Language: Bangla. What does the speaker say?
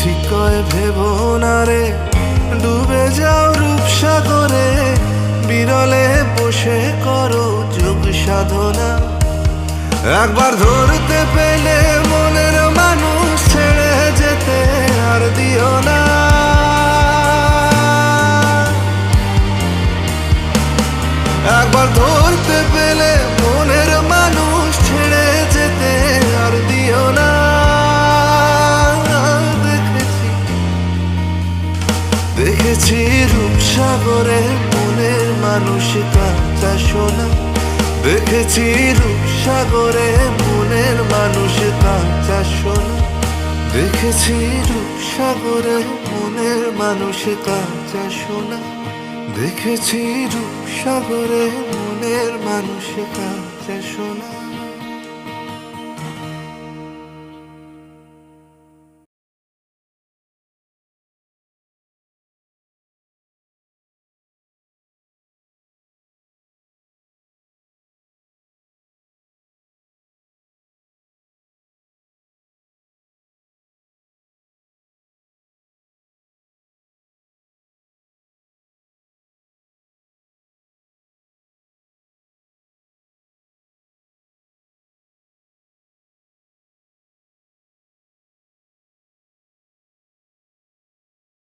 ঠিক কয় ভেবো না রে, ডুবে যাও রূপসাগরে, বিরলে বসে করো যোগ সাধনা। একবার ধরতে পেলে মনের মানুষ ছেড়ে যেতে আর দিও না। একবার ধরতে পেলে মনের মানুষ ছেড়ে যেতে আর দিও না। দেখেছি রূপসাগরে মনের মানুষ কাঁচা সোনা। দেখেছি রূপসাগরে মনের মানুষ কাঁচা সোনা। দেখেছি রূপসাগরে মনের মানুষ কাঁচা সোনা। দেখেছি রূপসাগরে মনের মানুষ কাঁচা সোনা।